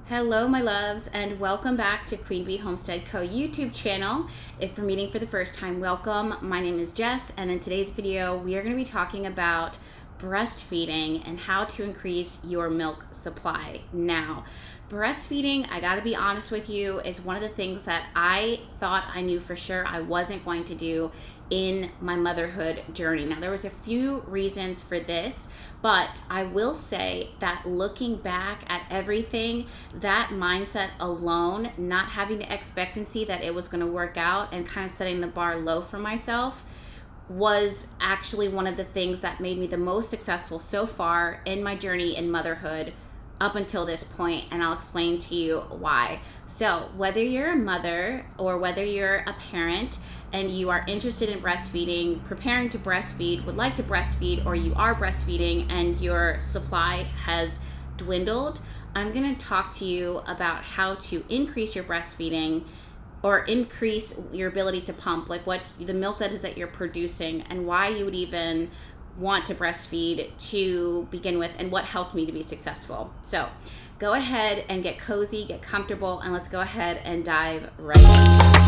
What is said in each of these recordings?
Hello my loves, and welcome back to Queen Bee Homestead Co. YouTube channel. If you're meeting for the first time, welcome. My name is Jess, and in today's video we are going to be talking about breastfeeding and how to increase your milk supply. Now, breastfeeding, I gotta be honest with you, is one of the things that I thought I knew for sure I wasn't going to do in my motherhood journey. Now, there was a few reasons for this, but I will say that looking back at everything, that mindset alone, not having the expectancy that it was going to work out and kind of setting the bar low for myself, was actually one of the things that made me the most successful so far in my journey in motherhood up until this point, and I'll explain to you why. So whether you're a mother or whether you're a parent and you are interested in breastfeeding, preparing to breastfeed, would like to breastfeed, or you are breastfeeding and your supply has dwindled, I'm going to talk to you about how to increase your breastfeeding or increase your ability to pump, like what the milk that is that you're producing, and why you would even want to breastfeed to begin with, and what helped me to be successful. So go ahead and get cozy, get comfortable, and let's go ahead and dive right in.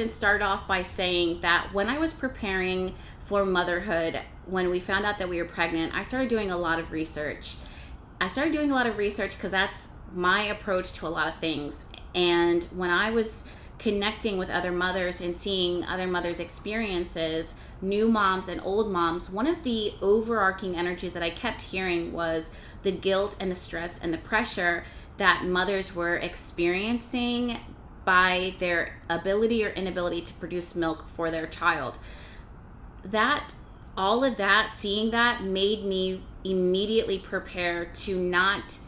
Start off by saying that when I was preparing for motherhood, when we found out that we were pregnant, I started doing a lot of research. Because that's my approach to a lot of things. And when I was connecting with other mothers and seeing other mothers' experiences, new moms and old moms, one of the overarching energies that I kept hearing was the guilt and the stress and the pressure that mothers were experiencing by their ability or inability to produce milk for their child. Seeing that made me immediately prepare to not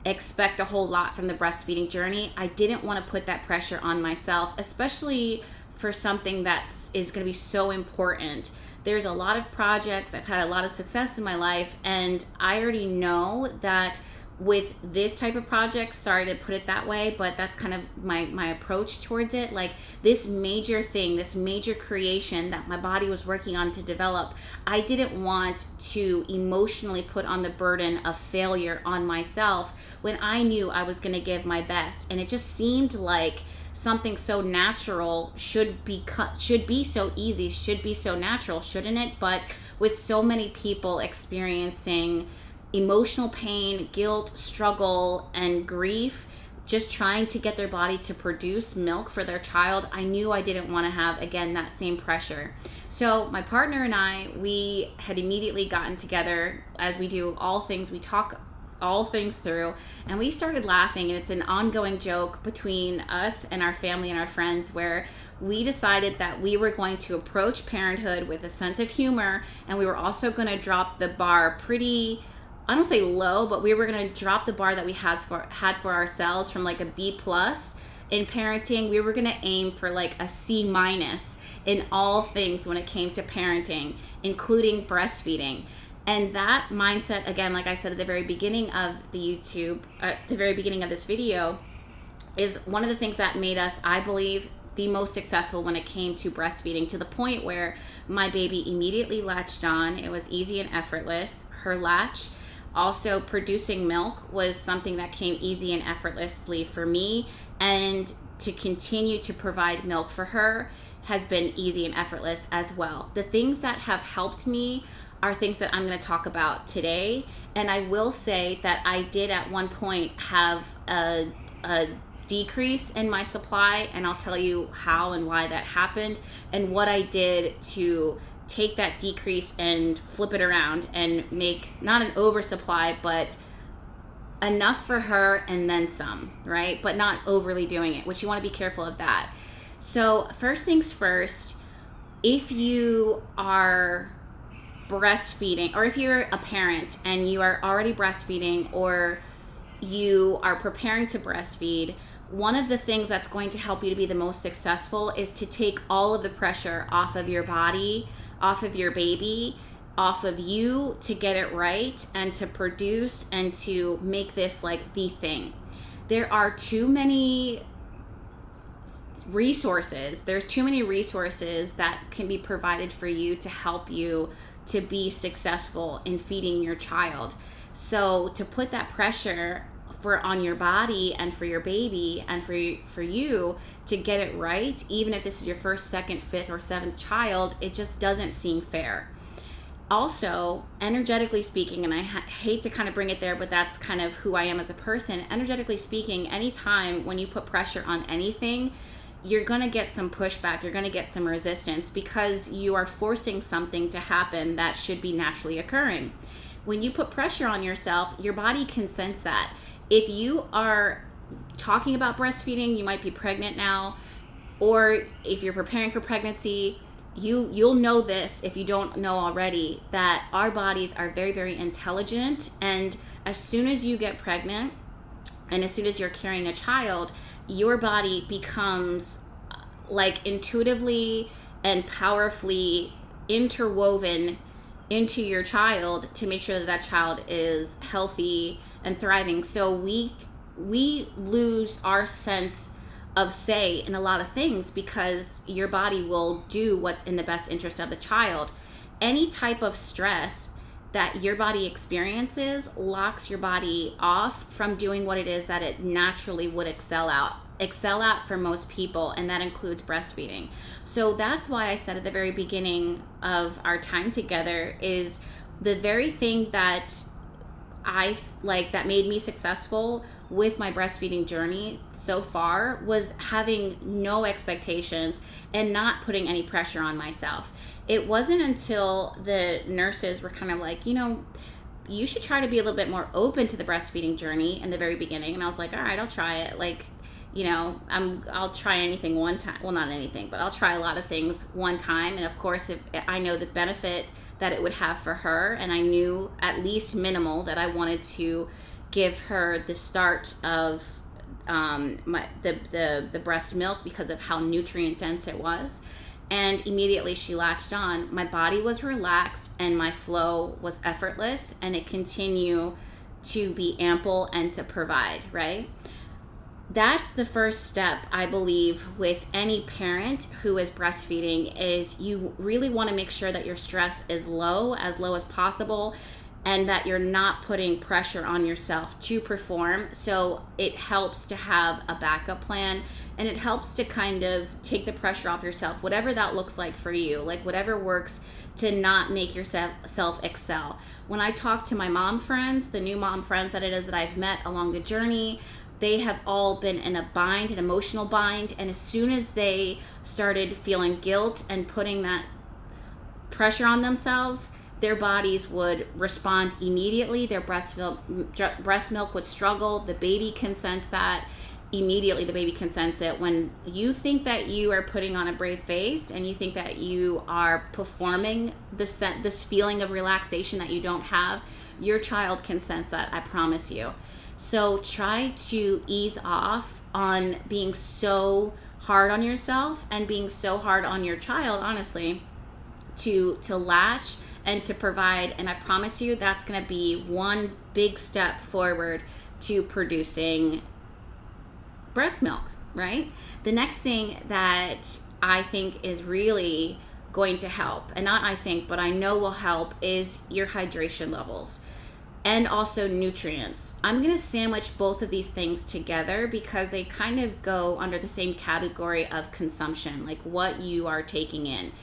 expect a whole lot from the breastfeeding journey. I didn't want to put that pressure on myself, especially for something that is going to be so important. There's a lot of projects, I've had a lot of success in my life, and I already know that with this type of project, sorry to put it that way, but that's kind of my approach towards it. Like this major thing, this major creation that my body was working on to develop, I didn't want to emotionally put on the burden of failure on myself when I knew I was going to give my best. And it just seemed like something so natural should be so easy, should be so natural, shouldn't it? But with so many people experiencing emotional pain, guilt, struggle, and grief, just trying to get their body to produce milk for their child, I knew I didn't want to have, again, that same pressure. So my partner and I, we had immediately gotten together, as we do all things, we talk all things through, and we started laughing, and it's an ongoing joke between us and our family and our friends, where we decided that we were going to approach parenthood with a sense of humor, and we were also going to drop the bar pretty, I don't say low, but we were going to drop the bar that we had for ourselves from like a B+ in parenting. We were going to aim for like a C- in all things when it came to parenting, including breastfeeding. And that mindset, again, like I said at the very beginning of the very beginning of this video, is one of the things that made us, I believe, the most successful when it came to breastfeeding, to the point where my baby immediately latched on. It was easy and effortless. Her latch, also producing milk, was something that came easy and effortlessly for me, and to continue to provide milk for her has been easy and effortless as well. The things that have helped me are things that I'm going to talk about today, and I will say that I did at one point have a decrease in my supply, and I'll tell you how and why that happened, and what I did to take that decrease and flip it around and make not an oversupply, but enough for her and then some, right? But not overly doing it, which you want to be careful of that. So first things first, if you are breastfeeding, or if you're a parent and you are already breastfeeding, or you are preparing to breastfeed, one of the things that's going to help you to be the most successful is to take all of the pressure off of your body off of your baby, off of you, to get it right and to produce and to make this like the thing. There are too many resources. There's too many resources that can be provided for you to help you to be successful in feeding your child. So to put that pressure on your body and for your baby and for you to get it right, even if this is your first, second, fifth, or seventh child, it just doesn't seem fair. Also, energetically speaking, and I hate to kind of bring it there, but that's kind of who I am as a person. Energetically speaking, anytime when you put pressure on anything, you're going to get some pushback, you're going to get some resistance, because you are forcing something to happen that should be naturally occurring. When you put pressure on yourself, your body can sense that. If you are talking about breastfeeding, you might be pregnant now, or if you're preparing for pregnancy, you'll know this if you don't know already, that our bodies are very, very intelligent. And as soon as you get pregnant and as soon as you're carrying a child, your body becomes like intuitively and powerfully interwoven into your child to make sure that that child is healthy and thriving. So we lose our sense of say in a lot of things because your body will do what's in the best interest of the child. Any type of stress that your body experiences locks your body off from doing what it is that it naturally would excel at for most people, and that includes breastfeeding. So that's why I said at the very beginning of our time together, is the very thing that I like that made me successful with my breastfeeding journey so far was having no expectations and not putting any pressure on myself. It wasn't until the nurses were kind of like, you should try to be a little bit more open to the breastfeeding journey in the very beginning. And I was like, all right, I'll try it. Like, I'll try anything one time. Well, not anything, but I'll try a lot of things one time. And of course, if I know the benefit that it would have for her, and I knew at least minimal that I wanted to give her the start of the breast milk because of how nutrient dense it was. And immediately she latched on. My body was relaxed and my flow was effortless, and it continued to be ample and to provide, right? That's the first step, I believe, with any parent who is breastfeeding, is you really want to make sure that your stress is low as possible, and that you're not putting pressure on yourself to perform. So it helps to have a backup plan, and it helps to kind of take the pressure off yourself, whatever that looks like for you, like whatever works to not make yourself excel. When I talk to my mom friends, the new mom friends that it is that I've met along the journey, they have all been in a bind, an emotional bind. And as soon as they started feeling guilt and putting that pressure on themselves, their bodies would respond immediately. Their breast milk would struggle. The baby can sense that. Immediately, the baby can sense it. When you think that you are putting on a brave face and you think that you are performing this feeling of relaxation that you don't have, your child can sense that, I promise you. So try to ease off on being so hard on yourself and being so hard on your child, honestly, to latch and to provide. And I promise you that's going to be one big step forward to producing breast milk, right? The next thing that I think is really going to help, and not I think, but I know will help, is your hydration levels. And also nutrients. I'm going to sandwich both of these things together because they kind of go under the same category of consumption, like what you are taking in.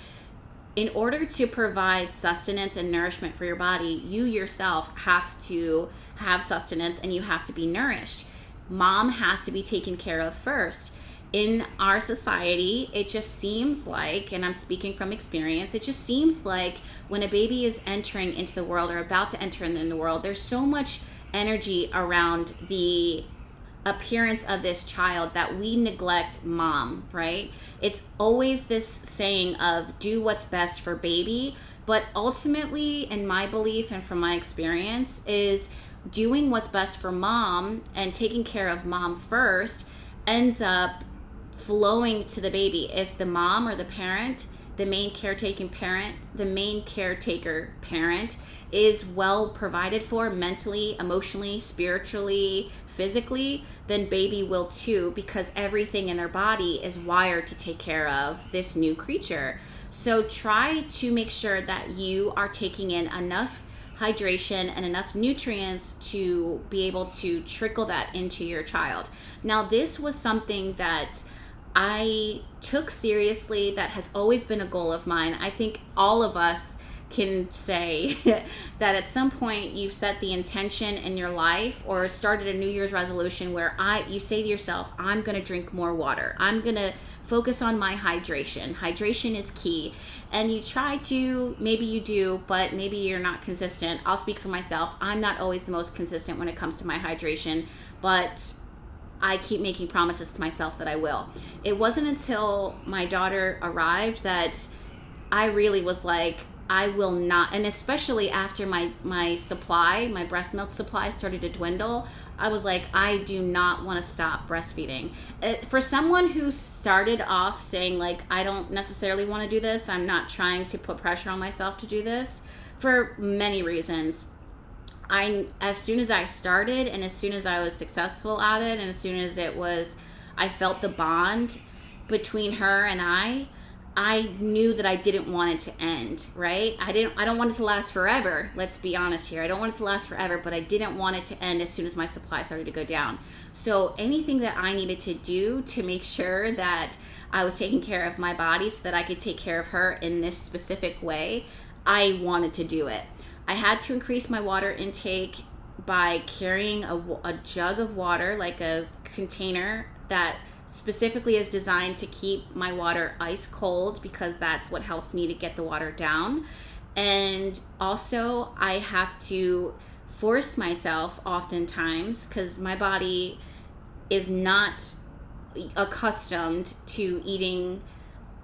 In order to provide sustenance and nourishment for your body, you yourself have to have sustenance and you have to be nourished. Mom has to be taken care of first. In our society, it just seems like, and I'm speaking from experience, it just seems like when a baby is entering into the world or about to enter in the world, there's so much energy around the appearance of this child that we neglect mom, right? It's always this saying of do what's best for baby, but ultimately, in my belief and from my experience, is doing what's best for mom and taking care of mom first ends up flowing to the baby. If the mom or the parent, the main caretaker parent is well provided for mentally, emotionally, spiritually, physically, then baby will too, because everything in their body is wired to take care of this new creature. So try to make sure that you are taking in enough hydration and enough nutrients to be able to trickle that into your child. Now, this was something that I took seriously, that has always been a goal of mine. I think all of us can say that at some point you've set the intention in your life or started a New Year's resolution where you say to yourself, I'm going to drink more water. I'm going to focus on my hydration. Hydration is key. And you try to, maybe you do, but maybe you're not consistent. I'll speak for myself. I'm not always the most consistent when it comes to my hydration, but I keep making promises to myself that I will. It wasn't until my daughter arrived that I really was like, I will not, and especially after my breast milk supply started to dwindle, I was like, I do not want to stop breastfeeding. For someone who started off saying like, I don't necessarily want to do this, I'm not trying to put pressure on myself to do this, for many reasons. As soon as I started, and as soon as I was successful at it, and as soon as I felt the bond between her and I knew that I didn't want it to end, right? I don't want it to last forever. Let's be honest here. I don't want it to last forever, but I didn't want it to end as soon as my supply started to go down. So anything that I needed to do to make sure that I was taking care of my body so that I could take care of her in this specific way, I wanted to do it. I had to increase my water intake by carrying a jug of water, like a container that specifically is designed to keep my water ice cold, because that's what helps me to get the water down. And also I have to force myself oftentimes, because my body is not accustomed to eating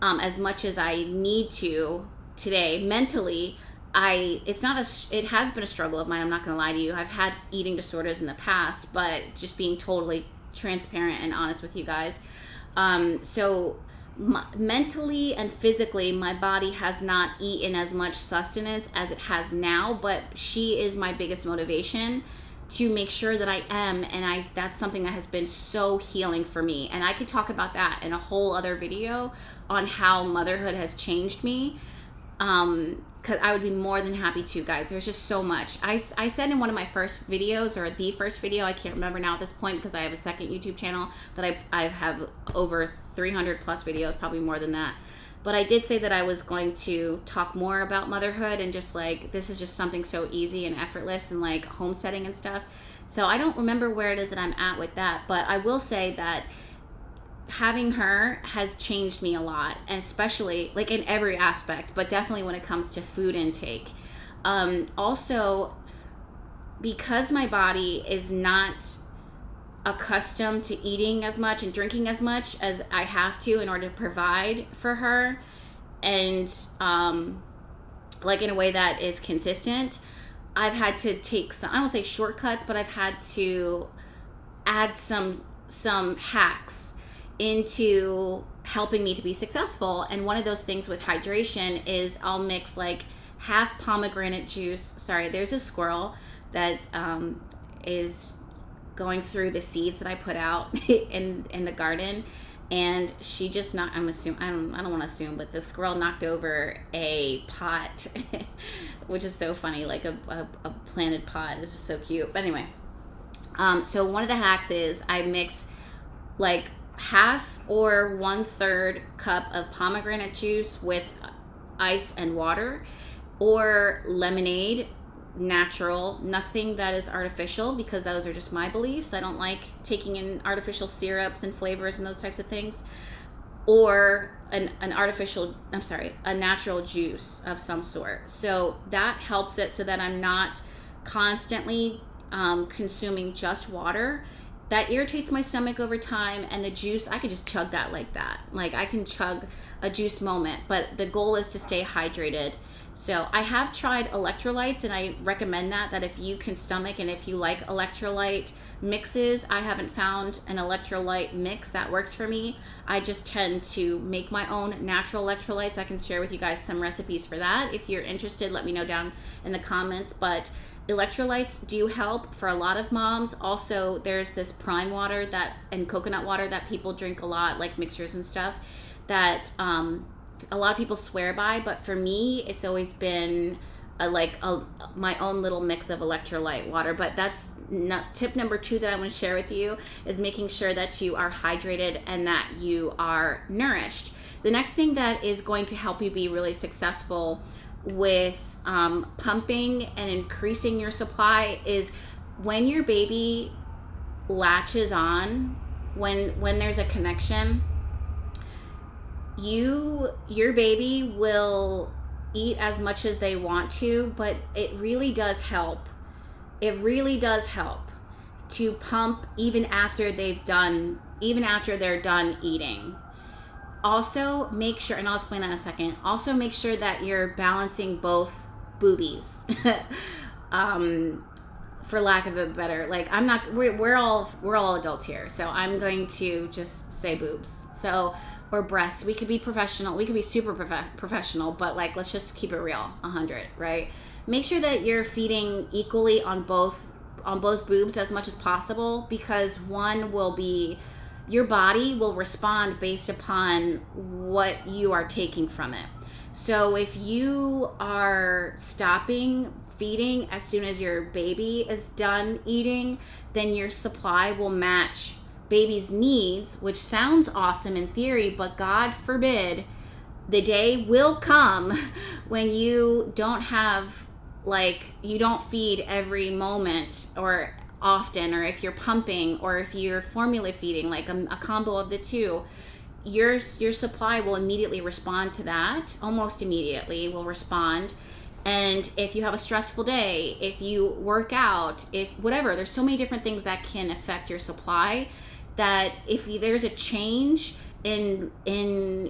as much as I need to today. Mentally, it has been a struggle of mine. I'm not going to lie to you. I've had eating disorders in the past, but just being totally transparent and honest with you guys. So mentally and physically, my body has not eaten as much sustenance as it has now, but she is my biggest motivation to make sure that I am, and that's something that has been so healing for me. And I could talk about that in a whole other video on how motherhood has changed me. Because I would be more than happy to, guys. There's just so much. I said in one of my first videos, or the first video, I can't remember now at this point, because I have a second YouTube channel that I have over 300 plus videos, probably more than that. But I did say that I was going to talk more about motherhood, and just like, this is just something so easy and effortless, and like homesteading and stuff. So I don't remember where it is that I'm at with that, but I will say that having her has changed me a lot, and especially like in every aspect, but definitely when it comes to food intake. Also, because my body is not accustomed to eating as much and drinking as much as I have to in order to provide for her, and like in a way that is consistent, I've had to take some, I don't say shortcuts, but I've had to add some hacks into helping me to be successful. And one of those things with hydration is I'll mix like half pomegranate juice. Sorry, there's a squirrel that is going through the seeds that I put out in the garden, and she just I don't want to assume, but the squirrel knocked over a pot, which is so funny, like a planted pot. It's just so cute. But anyway, so one of the hacks is I mix like half or 1/3 cup of pomegranate juice with ice and water, or lemonade, natural, nothing that is artificial, because those are just my beliefs. I don't like taking in artificial syrups and flavors and those types of things, or a natural juice of some sort. So that helps it so that I'm not constantly consuming just water. That irritates my stomach over time, and the juice, I could just chug that like that. Like I can chug a juice moment, but the goal is to stay hydrated. So I have tried electrolytes, and I recommend that if you can stomach and if you like electrolyte mixes. I haven't found an electrolyte mix that works for me. I just tend to make my own natural electrolytes. I can share with you guys some recipes for that. If you're interested, let me know down in the comments. But electrolytes do help for a lot of moms. Also, there's this prime water and coconut water that people drink a lot, like mixers and stuff, that a lot of people swear by. But for me, it's always been my own little mix of electrolyte water. But that's tip number 2 that I want to share with you, is making sure that you are hydrated and that you are nourished. The next thing that is going to help you be really successful with pumping and increasing your supply is when your baby latches on, when there's a connection, your baby will eat as much as they want to, but it really does help. It really does help to pump even after they're done eating. Also, make sure, and I'll explain that in a second. Also, make sure that you're balancing both boobies. For lack of a better, we're all adults here, so I'm going to just say boobs. Or breasts. We could be professional. We could be super professional, but let's just keep it real. 100, right? Make sure that you're feeding equally on both boobs as much as possible, because your body will respond based upon what you are taking from it. So if you are stopping feeding as soon as your baby is done eating, then your supply will match baby's needs, which sounds awesome in theory, but God forbid, the day will come when you don't have, you don't feed every moment or often, or if you're pumping, or if you're formula feeding, a combo of the two. Your supply will immediately respond to that. Almost immediately will respond. And if you have a stressful day, if you work out, whatever, there's so many different things that can affect your supply, that if there's a change in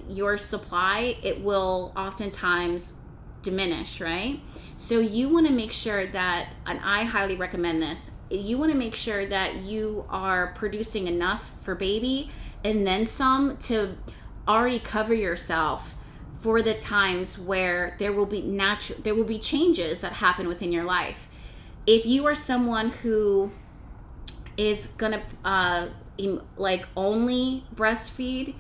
your supply, it will oftentimes diminish, right? So you want to make sure that, and I highly recommend this, you want to make sure that you are producing enough for baby and then some to already cover yourself for the times where there will be changes that happen within your life. If you are someone who is gonna only breastfeed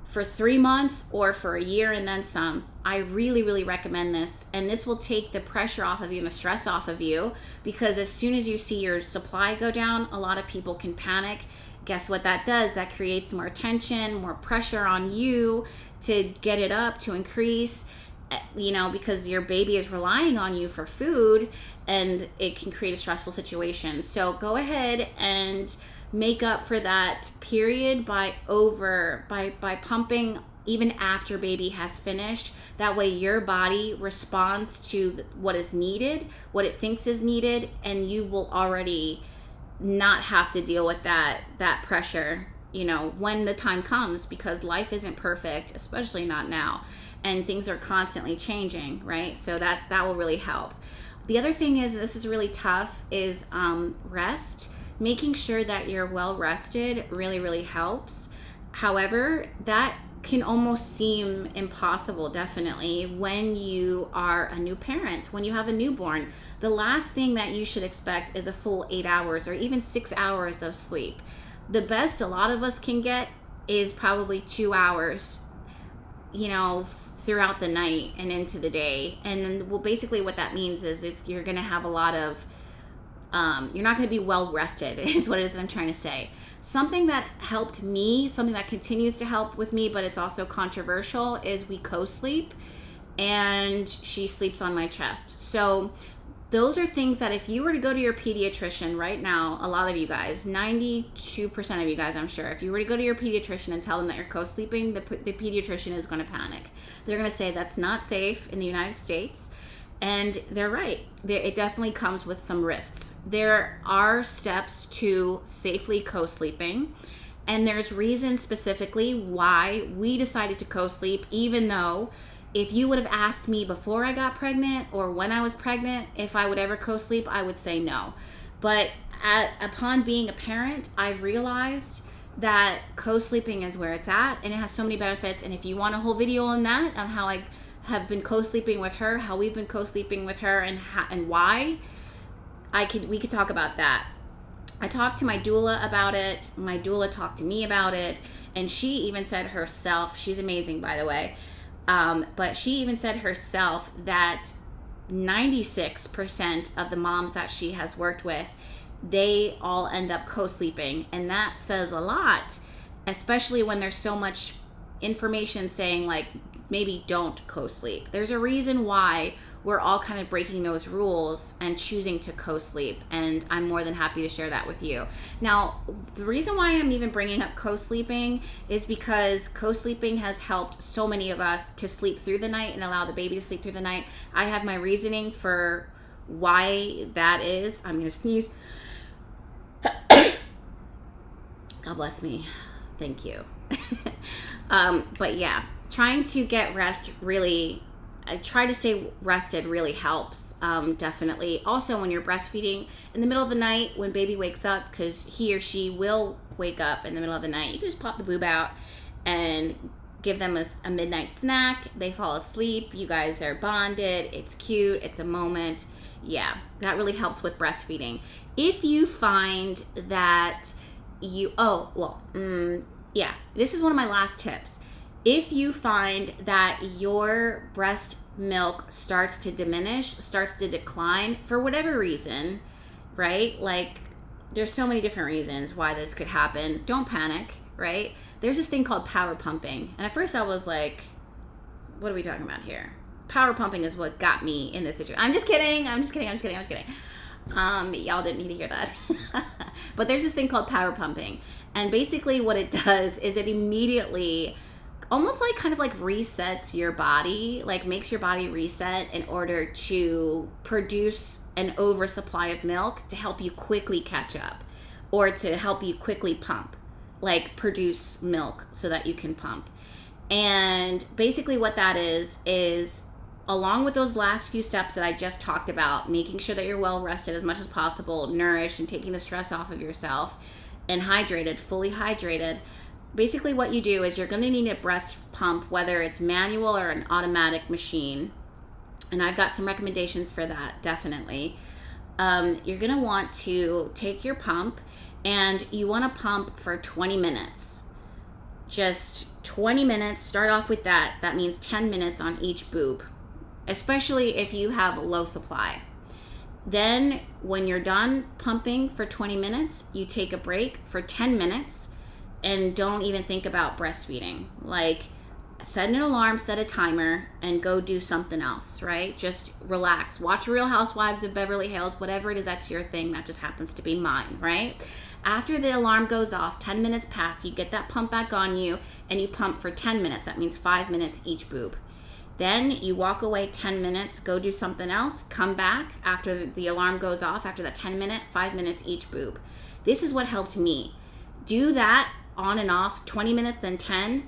for 3 months or for a year and then some, I really, really recommend this. And this will take the pressure off of you and the stress off of you, because as soon as you see your supply go down, a lot of people can panic. Guess what that does? That creates more tension, more pressure on you to get it up, to increase, because your baby is relying on you for food, and it can create a stressful situation. So go ahead and make up for that period by pumping even after baby has finished. That way your body responds to what is needed, what it thinks is needed, and you will already not have to deal with that pressure, when the time comes, because life isn't perfect, especially not now, and things are constantly changing, right? So that will really help. The other thing is, this is really tough, is rest. Making sure that you're well rested really, really helps. However, that can almost seem impossible, definitely, when you are a new parent, when you have a newborn. The last thing that you should expect is a full 8 hours or even 6 hours of sleep. The best a lot of us can get is probably 2 hours, throughout the night and into the day. And then, basically what that means is you're going to have a lot of, you're not going to be well rested, is what it is that I'm trying to say. Something that helped me, something that continues to help with me, but it's also controversial, is we co-sleep, and she sleeps on my chest. So those are things that if you were to go to your pediatrician right now, a lot of you guys, 92% of you guys, I'm sure, if you were to go to your pediatrician and tell them that you're co-sleeping, the pediatrician is going to panic. They're going to say that's not safe in the United States. And they're right. It definitely comes with some risks. There are steps to safely co-sleeping, and there's reasons specifically why we decided to co-sleep, even though if you would have asked me before I got pregnant or when I was pregnant if I would ever co-sleep, I would say no. But upon being a parent, I've realized that co-sleeping is where it's at, and it has so many benefits. And if you want a whole video on that, on how I have been co-sleeping with her, how we've been co-sleeping with her, and why, we could talk about that. I talked to my doula about it. My doula talked to me about it, and she even said herself, she's amazing, by the way, but she even said herself that 96% of the moms that she has worked with, they all end up co-sleeping. And that says a lot, especially when there's so much information saying like, maybe don't co-sleep. There's a reason why we're all kind of breaking those rules and choosing to co-sleep. And I'm more than happy to share that with you. Now, the reason why I'm even bringing up co-sleeping is because co-sleeping has helped so many of us to sleep through the night and allow the baby to sleep through the night. I have my reasoning for why that is. I'm going to sneeze. God bless me. Thank you. But yeah, trying to get rest really, try to stay rested really helps, definitely. Also, when you're breastfeeding in the middle of the night, when baby wakes up, because he or she will wake up in the middle of the night, you can just pop the boob out and give them a midnight snack. They fall asleep. You guys are bonded. It's cute. It's a moment. Yeah, that really helps with breastfeeding. If you find that you, this is one of my last tips. If you find that your breast milk starts to diminish, starts to decline for whatever reason, right? Like, there's so many different reasons why this could happen. Don't panic, right? There's this thing called power pumping. And at first I was like, what are we talking about here? Power pumping is what got me in this situation. I'm just kidding. Y'all didn't need to hear that. But there's this thing called power pumping. And basically what it does is it immediately almost like kind of like resets your body, like makes your body reset in order to produce an oversupply of milk to help you quickly catch up, or to help you quickly pump, like produce milk so that you can pump. And basically what that is along with those last few steps that I just talked about, making sure that you're well rested as much as possible, nourished, and taking the stress off of yourself, and hydrated, fully hydrated. Basically what you do is you're going to need a breast pump, whether it's manual or an automatic machine. And I've got some recommendations for that, definitely. You're going to want to take your pump, and you want to pump for 20 minutes. Just 20 minutes. Start off with that. That means 10 minutes on each boob, especially if you have low supply. Then when you're done pumping for 20 minutes, you take a break for 10 minutes and don't even think about breastfeeding. Like, set an alarm, set a timer, and go do something else, right? Just relax. Watch Real Housewives of Beverly Hills, whatever it is that's your thing. That just happens to be mine, right? After the alarm goes off, 10 minutes pass, you get that pump back on you, and you pump for 10 minutes. That means 5 minutes each boob. Then you walk away 10 minutes, go do something else, come back after the alarm goes off, after that 10 minute, 5 minutes each boob. This is what helped me. Do that on and off, 20 minutes, then 10,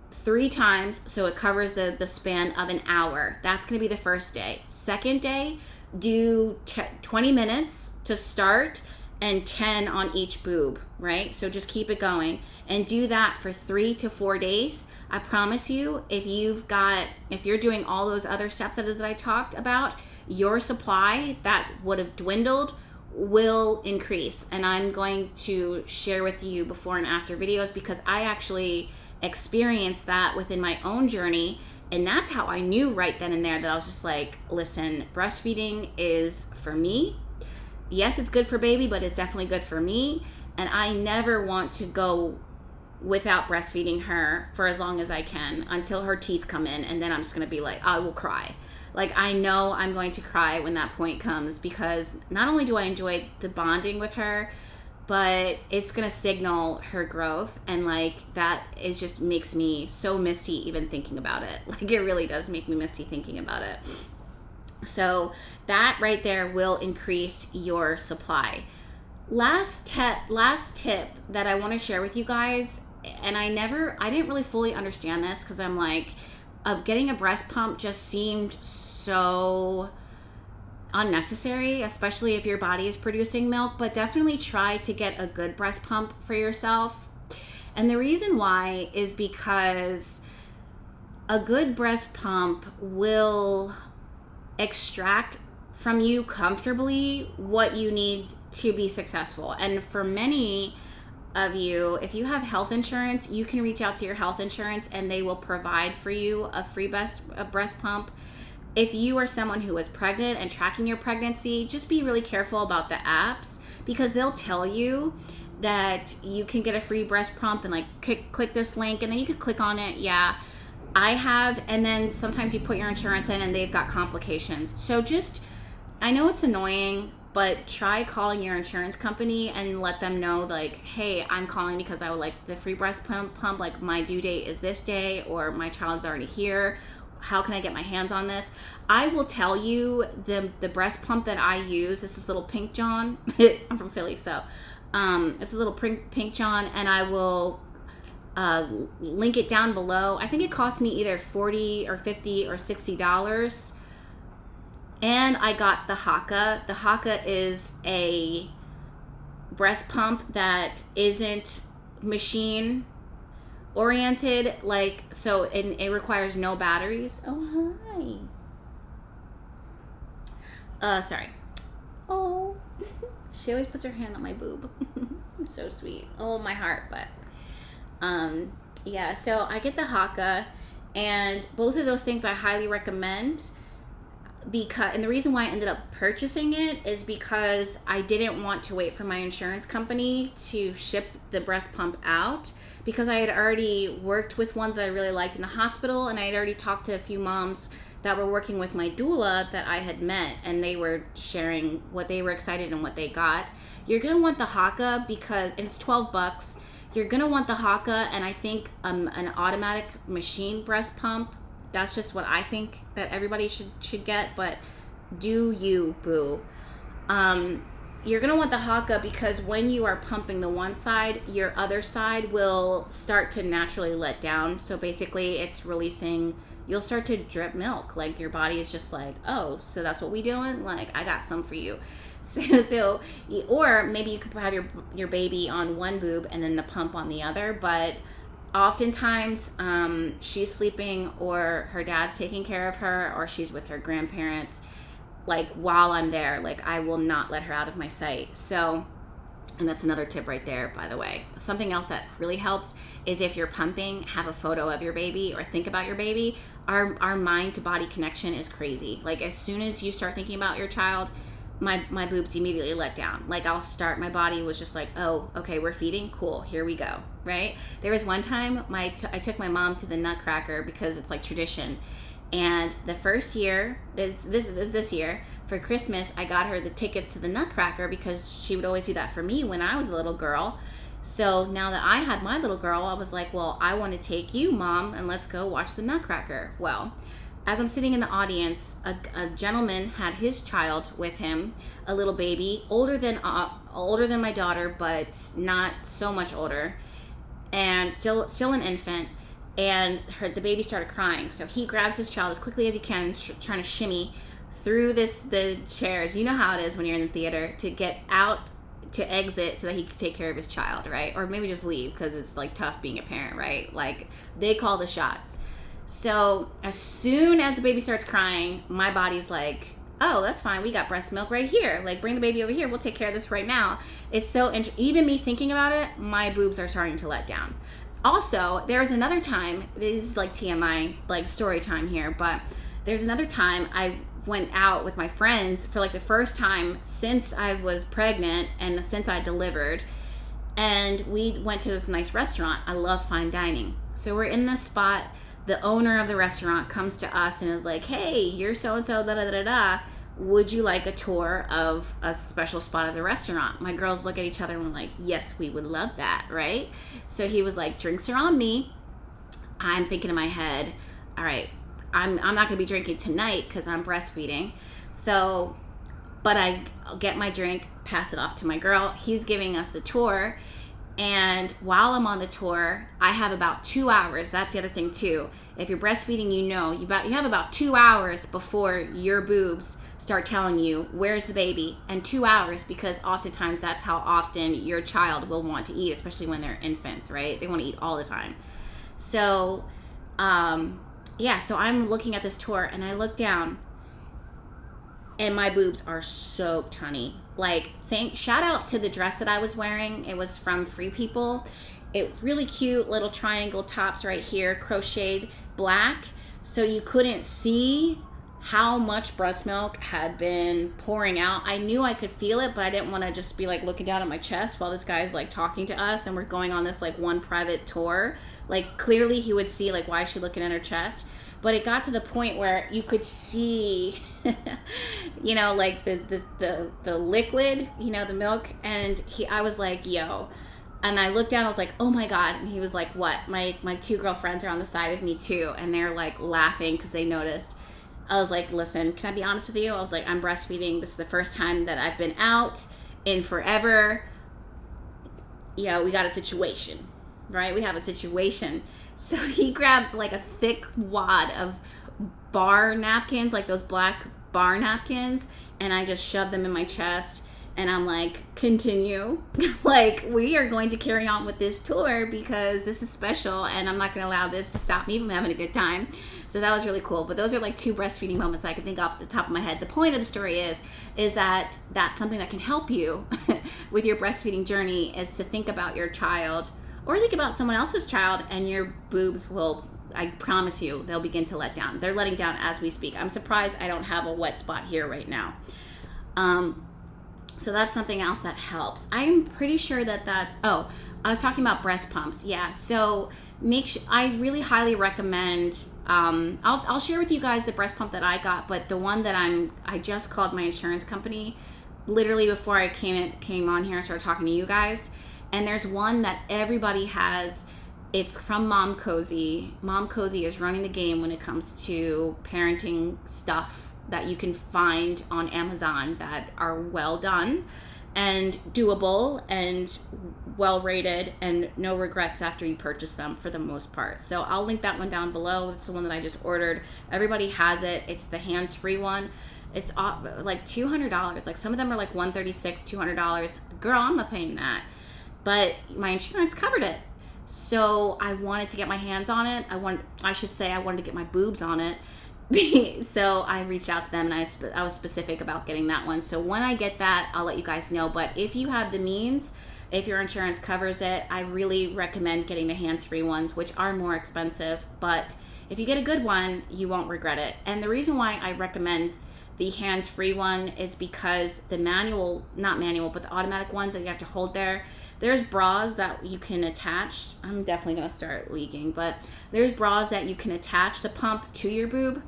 3 times, so it covers the span of an hour. That's going to be the first day. Second day, do 20 minutes to start and 10 on each boob, right? So just keep it going and do that for 3 to 4 days. I promise you, if you're doing all those other steps that I talked about, your supply that would have dwindled will increase. And I'm going to share with you before and after videos, because I actually experienced that within my own journey. And that's how I knew right then and there that I was just like, listen, breastfeeding is for me. Yes, it's good for baby, but it's definitely good for me. And I never want to go without breastfeeding her for as long as I can until her teeth come in. And then I'm just going to be like, I will cry. Like, I know I'm going to cry when that point comes, because not only do I enjoy the bonding with her, but it's going to signal her growth. And like, that is just makes me so misty even thinking about it. Like, it really does make me misty thinking about it. So that right there will increase your supply. Last tip that I want to share with you guys, and I didn't really fully understand this, because I'm like, getting a breast pump just seemed so unnecessary, especially if your body is producing milk. But definitely try to get a good breast pump for yourself. And the reason why is because a good breast pump will extract from you comfortably what you need to be successful. And for many of you, if you have health insurance, you can reach out to your health insurance and they will provide for you a free breast pump. If you are someone who is pregnant and tracking your pregnancy, just be really careful about the apps, because they'll tell you that you can get a free breast pump and like click this link and then you could click on it. Yeah, I have. And then sometimes you put your insurance in and they've got complications. So just, I know it's annoying, but try calling your insurance company and let them know, like, hey, I'm calling because I would like the free breast pump. Like, my due date is this day, or my child is already here. How can I get my hands on this? I will tell you the breast pump that I use. This is little Pink John. I'm from Philly, so this is little Pink John, and I will link it down below. I think it cost me either $40 or $50 or $60. And I got the Haka. The Haka is a breast pump that isn't machine oriented, like, so it requires no batteries. Oh, hi. Sorry. Oh, she always puts her hand on my boob. So sweet. Oh, my heart. But yeah, so I get the Haka, and both of those things I highly recommend. And the reason why I ended up purchasing it is because I didn't want to wait for my insurance company to ship the breast pump out, because I had already worked with one that I really liked in the hospital, and I had already talked to a few moms that were working with my doula that I had met, and they were sharing what they were excited and what they got. You're going to want the Haka because, and it's $12. You're going to want the Haka, and I think an automatic machine breast pump. That's just what I think that everybody should get, but do you, boo. You're going to want the Haka because when you are pumping the one side, your other side will start to naturally let down. So basically it's releasing, you'll start to drip milk. Like, your body is just like, oh, so that's what we doing? Like, I got some for you. So or maybe you could have your baby on one boob and then the pump on the other, but oftentimes she's sleeping or her dad's taking care of her or she's with her grandparents. Like, while I'm there, like, I will not let her out of my sight. So, and that's another tip right there, by the way. Something else that really helps is if you're pumping, have a photo of your baby or think about your baby. Our mind to body connection is crazy. Like, as soon as you start thinking about your child, my boobs immediately let down. Like, my body was just like, oh, okay, we're feeding, cool, here we go, right? There was one time I took my mom to the Nutcracker because it's like tradition. And the first year, this year, for Christmas, I got her the tickets to the Nutcracker because she would always do that for me when I was a little girl. So now that I had my little girl, I was like, well, I want to take you, Mom, and let's go watch the Nutcracker. Well, as I'm sitting in the audience, a gentleman had his child with him, a little baby, older than my daughter, but not so much older, and still an infant. And the baby started crying. So he grabs his child as quickly as he can, trying to shimmy through the chairs. You know how it is when you're in the theater, to get out, to exit so that he could take care of his child, right? Or maybe just leave because it's like tough being a parent, right? Like, they call the shots. So as soon as the baby starts crying, my body's like, oh, that's fine. We got breast milk right here. Like, bring the baby over here. We'll take care of this right now. It's so even me thinking about it, my boobs are starting to let down. Also, there was another time, this is like TMI, like story time here, but there's another time I went out with my friends for like the first time since I was pregnant and since I delivered, and we went to this nice restaurant. I love fine dining. So we're in this spot. The owner of the restaurant comes to us and is like, hey, you're so-and-so, da-da-da-da-da. Would you like a tour of a special spot of the restaurant? My girls look at each other and we're like, yes, we would love that, right? So he was like, drinks are on me. I'm thinking in my head, all right, I'm not going to be drinking tonight because I'm breastfeeding. So, but I get my drink, pass it off to my girl. He's giving us the tour. And while I'm on the tour, I have about 2 hours. That's the other thing too. If you're breastfeeding, you have about 2 hours before your boobs start telling you where's the baby. And 2 hours, because oftentimes that's how often your child will want to eat, especially when they're infants, right? They want to eat all the time. So, so I'm looking at this tour and I look down and my boobs are soaked, honey. Like, shout out to the dress that I was wearing. It was from Free People. It really cute little triangle tops right here, crocheted black. So you couldn't see how much breast milk had been pouring out. I knew I could feel it, but I didn't want to just be like looking down at my chest while this guy's like talking to us and we're going on this like one private tour. Like, clearly he would see like, why is she looking at her chest? But it got to the point where you could see, like the liquid, the milk. And I was like, yo. And I looked down, I was like, oh my God. And he was like, what? My two girlfriends are on the side of me too. And they're like laughing because they noticed. I was like, listen, can I be honest with you? I was like, I'm breastfeeding. This is the first time that I've been out in forever. We got a situation, right? We have a situation. So he grabs like a thick wad of bar napkins, like those black bar napkins, and I just shoved them in my chest. And I'm like, continue. Like, we are going to carry on with this tour because this is special and I'm not going to allow this to stop me from having a good time. So that was really cool. But those are like two breastfeeding moments I can think off the top of my head. The point of the story is that that's something that can help you with your breastfeeding journey, is to think about your child or think about someone else's child, and your boobs will, I promise you, they'll begin to let down. They're letting down as we speak. I'm surprised I don't have a wet spot here right now. So that's something else that helps. I'm pretty sure that's, I was talking about breast pumps. Yeah. So I really highly recommend, I'll share with you guys the breast pump that I got, but the one that I just called my insurance company literally before I came on here and started talking to you guys. And there's one that everybody has. It's from Mom Cozy. Mom Cozy is running the game when it comes to parenting stuff that you can find on Amazon that are well done and doable and well rated and no regrets after you purchase them for the most part. So I'll link that one down below. It's the one that I just ordered. Everybody has it. It's the hands-free one. It's like $200. Like, some of them are like $136, $200. Girl, I'm not paying that. But my insurance covered it. So I wanted to get my hands on it. I wanted to get my boobs on it. So I reached out to them and I was specific about getting that one. So when I get that, I'll let you guys know. But if you have the means, if your insurance covers it, I really recommend getting the hands-free ones, which are more expensive. But if you get a good one, you won't regret it. And the reason why I recommend the hands-free one is because the the automatic ones that you have to hold there's bras that you can attach. I'm definitely going to start leaking, but there's bras that you can attach the pump to your boob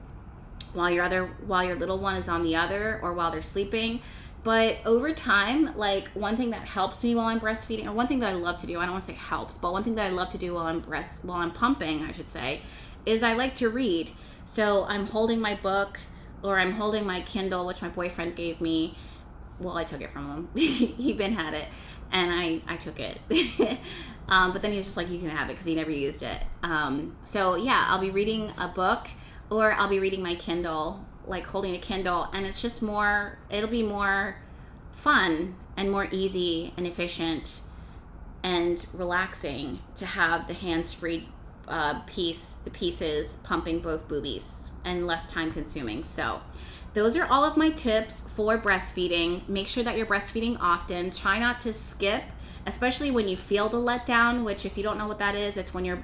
while your little one is on the other, or while they're sleeping. But over time, like, one thing that helps me while I'm breastfeeding, or one thing that I love to do, I don't want to say helps, but one thing that I love to do while I'm pumping, I should say, is I like to read. So I'm holding my book, or I'm holding my Kindle, which my boyfriend gave me. Well, I took it from him. He been had it, and I took it. But then he was just like, you can have it, because he never used it. So yeah, I'll be reading a book, or I'll be reading my Kindle, like holding a Kindle, and it's just it'll be more fun and more easy and efficient and relaxing to have the hands-free pieces pumping both boobies, and less time consuming. So those are all of my tips for breastfeeding. Make sure that you're breastfeeding often. Try not to skip, especially when you feel the letdown, which, if you don't know what that is, it's when your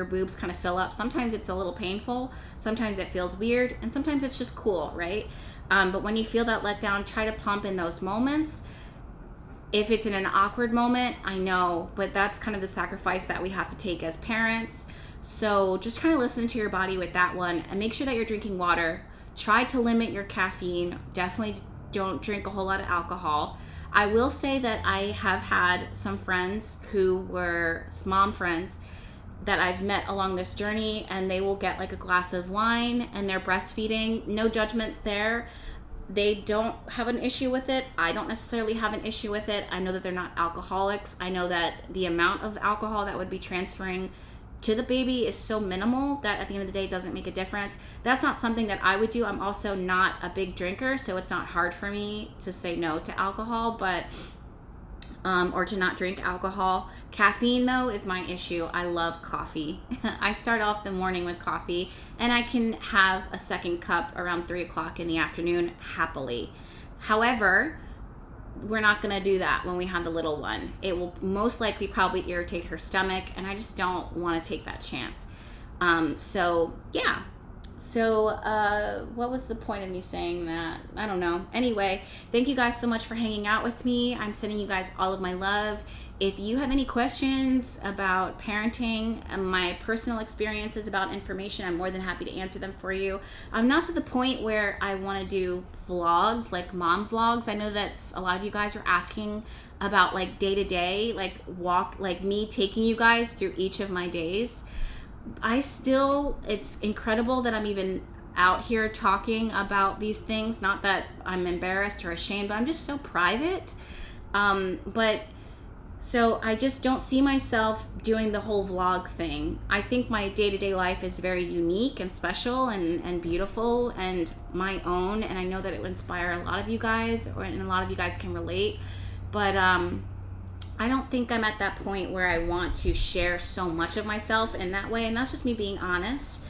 boobs kind of fill up. Sometimes it's a little painful, sometimes it feels weird, and sometimes it's just cool, right? But when you feel that letdown, try to pump in those moments. If it's in an awkward moment, I know, but that's kind of the sacrifice that we have to take as parents. So just kind of listen to your body with that one, and make sure that you're drinking water. Try to limit your caffeine. Definitely don't drink a whole lot of alcohol. I will say that I have had some friends who were mom friends that I've met along this journey, and they will get like a glass of wine and they're breastfeeding. No judgment there. They don't have an issue with it. I don't necessarily have an issue with it. I know that they're not alcoholics. I know that the amount of alcohol that would be transferring to the baby is so minimal that at the end of the day it doesn't make a difference. That's not something that I would do. I'm also not a big drinker, so it's not hard for me to say no to alcohol, but or to not drink alcohol. Caffeine, though, is my issue. I love coffee. I start off the morning with coffee, and I can have a second cup around 3 o'clock in the afternoon happily. However, we're not going to do that when we have the little one. It will most likely probably irritate her stomach, and I just don't want to take that chance. So, yeah. So, what was the point of me saying that? I don't know. Anyway, thank you guys so much for hanging out with me. I'm sending you guys all of my love. If you have any questions about parenting and my personal experiences about information, I'm more than happy to answer them for you. I'm not to the point where I want to do vlogs, like mom vlogs. I know that a lot of you guys are asking about like day to day, like me taking you guys through each of my days. It's incredible that I'm even out here talking about these things. Not that I'm embarrassed or ashamed, but I'm just so private. So I just don't see myself doing the whole vlog thing. I think my day-to-day life is very unique and special and beautiful and my own. And I know that it would inspire a lot of you guys, and a lot of you guys can relate. But I don't think I'm at that point where I want to share so much of myself in that way. And that's just me being honest.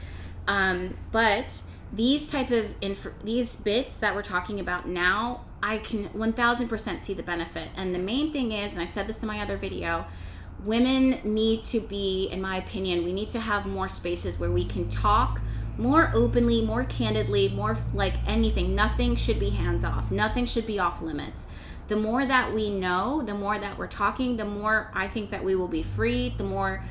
But these these bits that we're talking about now, I can 1000% see the benefit. And the main thing is, and I said this in my other video, women need to be, in my opinion, we need to have more spaces where we can talk more openly, more candidly, more like anything. Nothing should be hands off. Nothing should be off limits. The more that we know, the more that we're talking, the more I think that we will be free. The more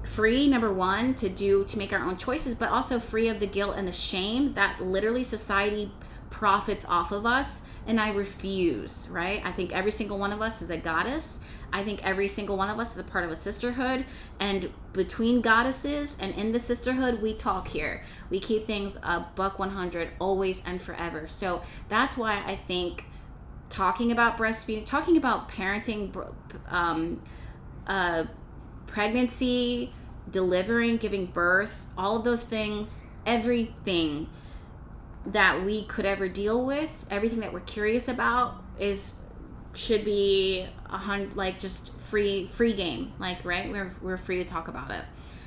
free, number one, to make our own choices, but also free of the guilt and the shame that literally society profits off of us. And I refuse, right? I think every single one of us is a goddess. I think every single one of us is a part of a sisterhood. And between goddesses and in the sisterhood, we talk here. We keep things a buck 100 always and forever. So that's why I think talking about breastfeeding, talking about parenting, pregnancy, delivering, giving birth, all of those things, everything that we could ever deal with, everything that we're curious about should be just free game, right? We're free to talk about it.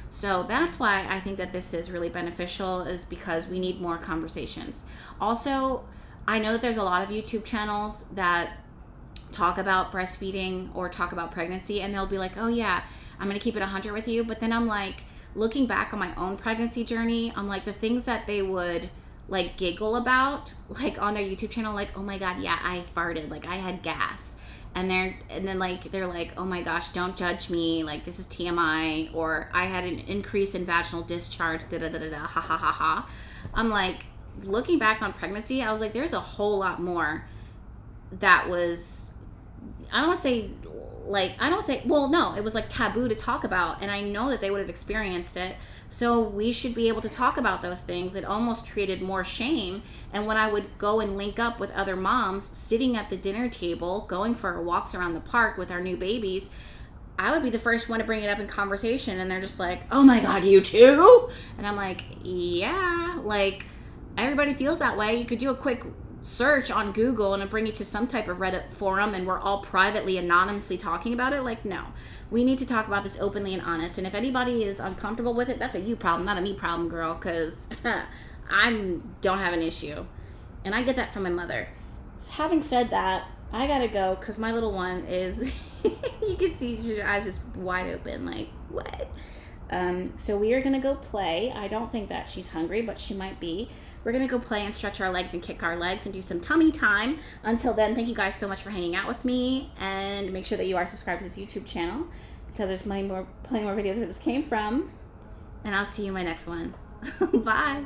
So that's why I think that this is really beneficial, is because we need more conversations. Also, I know that there's a lot of YouTube channels that talk about breastfeeding or talk about pregnancy, and they'll be like, oh yeah, I'm going to keep it 100 with you. But then I'm like, looking back on my own pregnancy journey, I'm like, the things that they would like giggle about, like on their YouTube channel, like, oh my God, yeah, I farted, like I had gas. And then they're like, oh my gosh, don't judge me, like this is TMI, or I had an increase in vaginal discharge, ha ha ha ha. I'm like, looking back on pregnancy, I was like, there's a whole lot more that was, it was like taboo to talk about. And I know that they would have experienced it. So we should be able to talk about those things. It almost created more shame. And when I would go and link up with other moms sitting at the dinner table, going for walks around the park with our new babies, I would be the first one to bring it up in conversation. And they're just like, oh my God, you too? And I'm like, yeah, like everybody feels that way. You could do a quick search on Google and it'll bring you to some type of Reddit forum, and we're all privately, anonymously talking about it. Like, no, we need to talk about this openly and honest. And if anybody is uncomfortable with it, that's a you problem, not a me problem, girl, because I don't have an issue. And I get that from my mother. So having said that, I gotta go because my little one is, you can see her eyes just wide open, like, what? So we are gonna go play. I don't think that she's hungry, but she might be. We're going to go play and stretch our legs and kick our legs and do some tummy time. Until then, thank you guys so much for hanging out with me. And make sure that you are subscribed to this YouTube channel, because there's plenty more videos where this came from. And I'll see you in my next one. Bye.